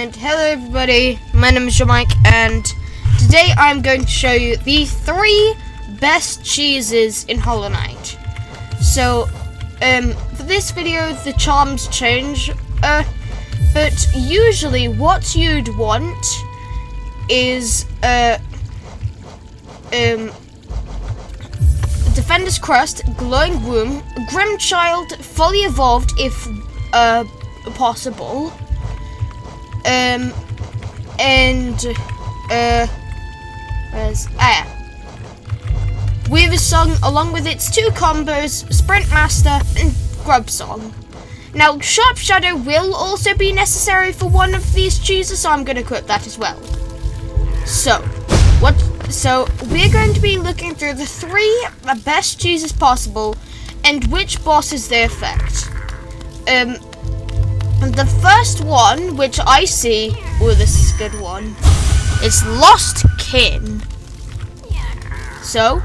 And hello everybody, my name is Mike, and today I'm going to show you the 3 best cheeses in Hollow Knight. So, for this video the charms change, but usually what you'd want is, Defender's Crust, Glowing Womb, Grimchild, fully evolved if, possible. Weaver's Song, along with its 2 combos, Sprint Master and Grub Song. Now, Sharp Shadow will also be necessary for one of these cheeses, so I'm going to equip that as well. So we're going to be looking through the 3 best cheeses possible and which bosses they affect. The first one, which I see, oh, this is a good one, is Lost Kin. So,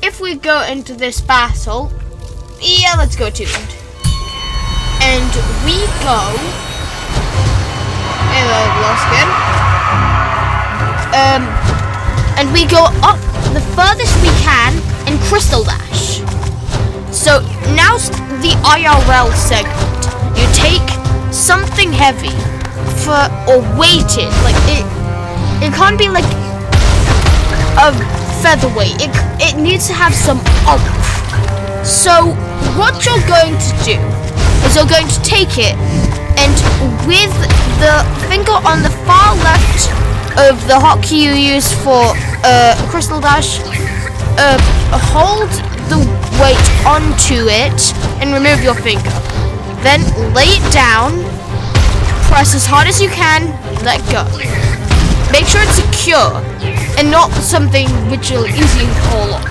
if we go into this battle, yeah, let's go to it. And we go, hello, Lost Kin. And we go up the furthest we can in Crystal Dash. So, now's the IRL segment. You take something heavy or weighted, like it can't be like a featherweight. It needs to have some oomph. So what you're going to do is you're going to take it and with the finger on the far left of the hotkey you use for Crystal Dash, hold the weight onto it and remove your finger. Then lay it down, press as hard as you can, let go. Make sure it's secure and not something which will easily fall off.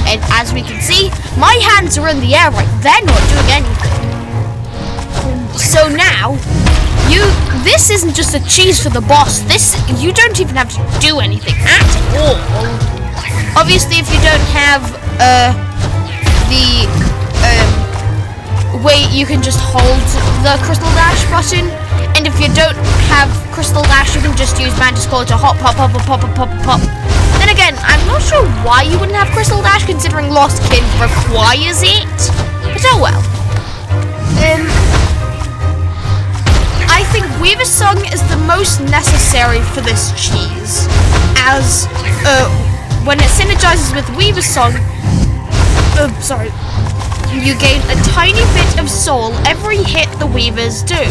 And as we can see, my hands are in the air, right? They're not doing anything. So now, this isn't just a cheese for the boss. You don't even have to do anything at all. Obviously, if you don't have you can just hold the Crystal Dash button, and if you don't have Crystal Dash, you can just use Mantis Claw to hop, pop, pop, pop, pop, pop, pop. Then again, I'm not sure why you wouldn't have Crystal Dash, considering Lost Kin requires it, but oh well. I think Weaver's Song is the most necessary for this cheese, as when it synergizes with Weaver's Song, you gain a tiny bit of soul every hit the Weavers do.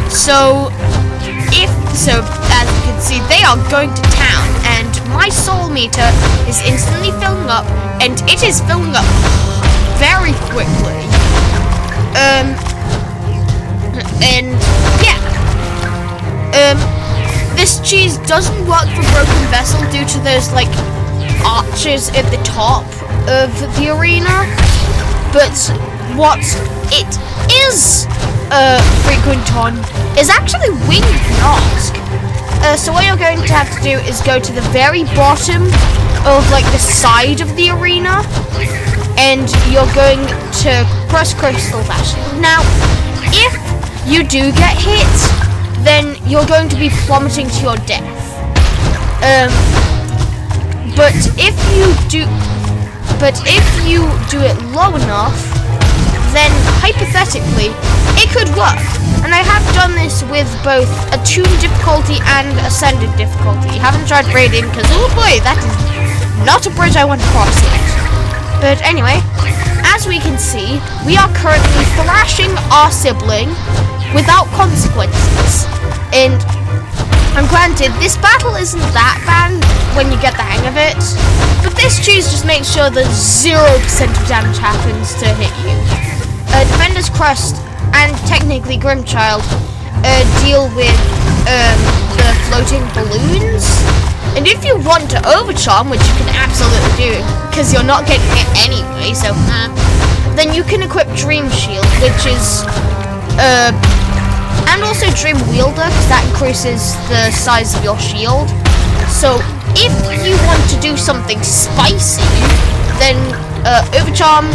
So, as you can see, they are going to town, and my soul meter is instantly filling up, and it is filling up very quickly. This cheese doesn't work for Broken Vessel due to those, like, arches at the top of the arena. But what it is frequent on is actually Winged Nosk. So what you're going to have to do is go to the very bottom of like the side of the arena, and you're going to press Crystal Dash. Now, if you do get hit, then you're going to be plummeting to your death. But if you do it low enough, then hypothetically, it could work. And I have done this with both a Tomb difficulty and Ascended difficulty. I haven't tried Raiding because, oh boy, that is not a bridge I want to cross yet. But anyway, as we can see, we are currently thrashing our sibling without consequences. And granted, this battle isn't that bad when you get the hang of it, but this cheese just makes sure that 0% of damage happens to hit you. Defender's Crust and technically Grimchild deal with the floating balloons, and if you want to overcharm, which you can absolutely do, because you're not getting it anyway, so then you can equip Dream Shield, which is and also Dream Wielder, because that increases the size of your shield. So if you want to do something spicy, then overcharm,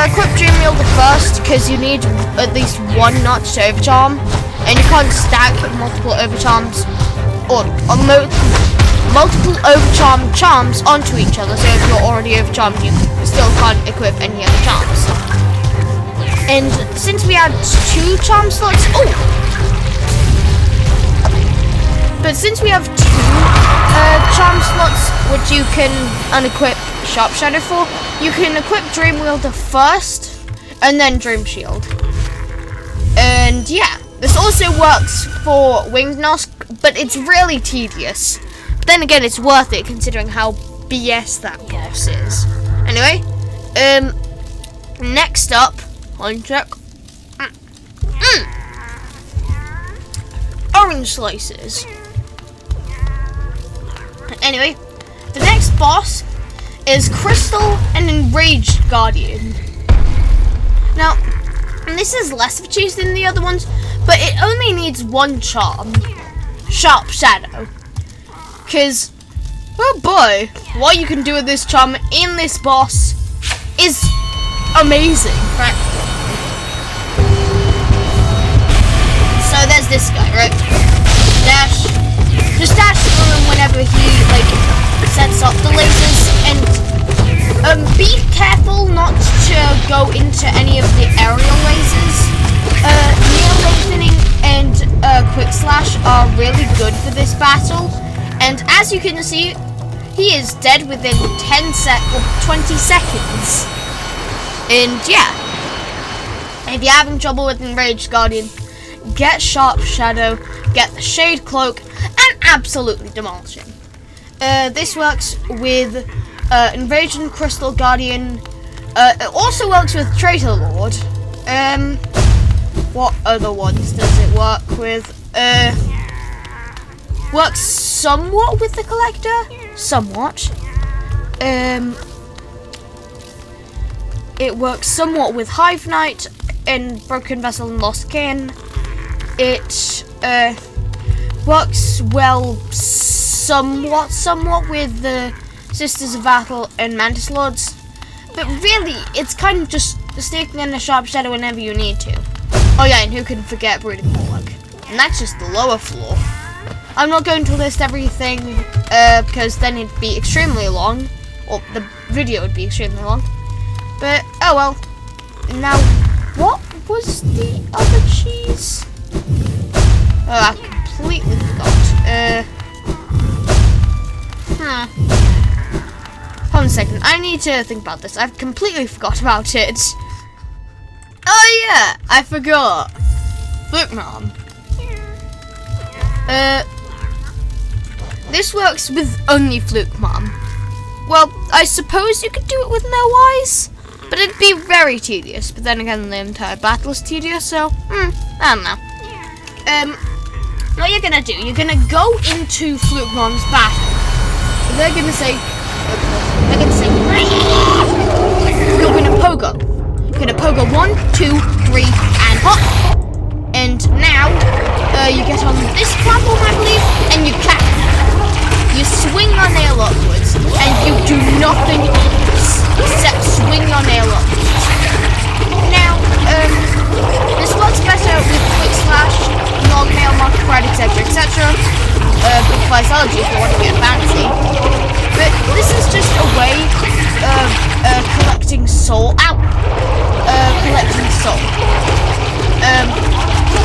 equip Dream Wielder first, because you need at least 1 notch to overcharm. and you can't stack multiple overcharms or multiple overcharm charms onto each other. So if you're already overcharmed, you still can't equip any other charms. And since we had 2 charm slots, but since we have 2 charm slots, which you can unequip Sharp Shadow for, you can equip Dream Wielder first, and then Dream Shield. And yeah, this also works for Winged Nosk, but it's really tedious. But then again, it's worth it considering how BS that boss is. Anyway, next up, check. Orange slices. Anyway, the next boss is Crystal and Enraged Guardian. Now, this is less of a cheese than the other ones, but it only needs 1 charm, Sharp Shadow. Because, oh boy, what you can do with this charm in this boss is amazing. Right. So there's this guy, right? Dash. Just dash through him whenever he sets up the lasers, and be careful not to go into any of the aerial lasers. Near lengthening and quick slash are really good for this battle, and as you can see, he is dead within 20 seconds. And yeah, if you're having trouble with Enraged Guardian, get Sharp Shadow, get the Shade Cloak, and absolutely demolish him. This works with Invasion Crystal Guardian. It also works with Traitor Lord. What other ones does it work with? Works somewhat with the Collector. Somewhat. It works somewhat with Hive Knight and Broken Vessel and Lost Kin. It works well somewhat with the Sisters of Battle and Mantis Lords, but really it's kind of just sticking in a Sharp Shadow whenever you need to. Oh yeah, and who can forget Brooding Warlock? And that's just the lower floor. I'm not going to list everything because then it'd be extremely long, or the video would be extremely long. But oh well. Now, what was the other cheese? Oh, I completely forgot. Hold on a second. I need to think about this. I've completely forgot about it. Oh yeah, I forgot. Fluke Mom. This works with only Fluke Mom. Well, I suppose you could do it with no eyes, but it'd be very tedious. But then again, the entire battle is tedious, so I don't know. What you're gonna do? You're gonna go into Fluke Mom's battle. They're gonna say, you're gonna pogo. You're gonna pogo 1, 2, 3, and hop. And now, you get on this platform, I believe, and you cap. You swing your nail upwards, and you do nothing except swing your nail upwards. Now, this works better with Quick Slash, Long Nail, Multiplied, etc. With Physiology if you want to get fancy. But this is just a way of collecting soul. Collecting soul.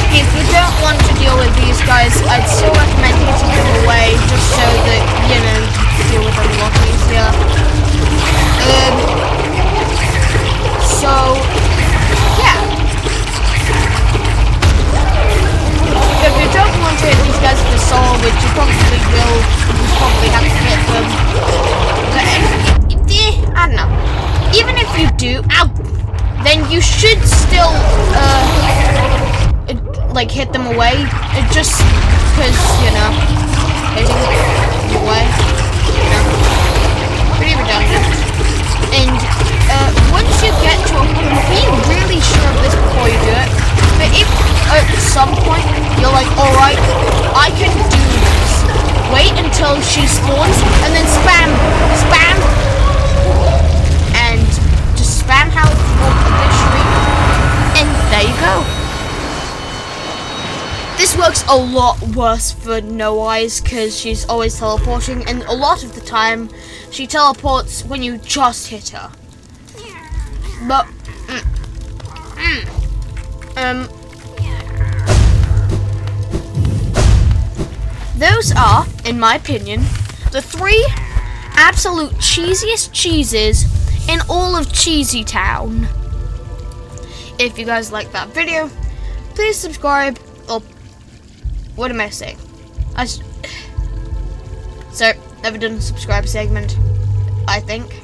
If you don't want to deal with these guys, I'd still recommend hitting them away just so that, you know, you can deal with them a lot easier. So, yeah. If you don't want to hit these guys with the soul, which you probably will, you probably have to hit them. But, I don't know. Even if you do, then you should still, hit them away. Just because, you know, hitting them away, you know, pretty redundant. And, once you get to a point, be really sure of this before you do it. But if at some point you're like, alright, I can do this, wait until she spawns and then spam, and just spam how it's literally, and there you go. works a lot worse for No Eyes because she's always teleporting, and a lot of the time she teleports when you just hit her. But those are, in my opinion, the 3 absolute cheesiest cheeses in all of Cheesy Town. If you guys like that video, please subscribe. Or what am I saying? So, never done a subscribe segment. I think,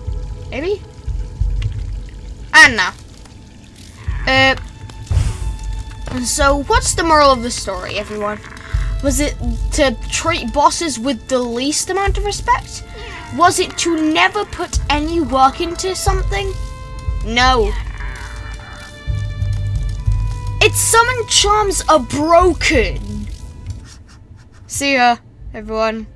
maybe. I don't know. So what's the moral of the story, everyone? Was it to treat bosses with the least amount of respect? Was it to never put any work into something? No. Its summon charms are broken. See ya, everyone.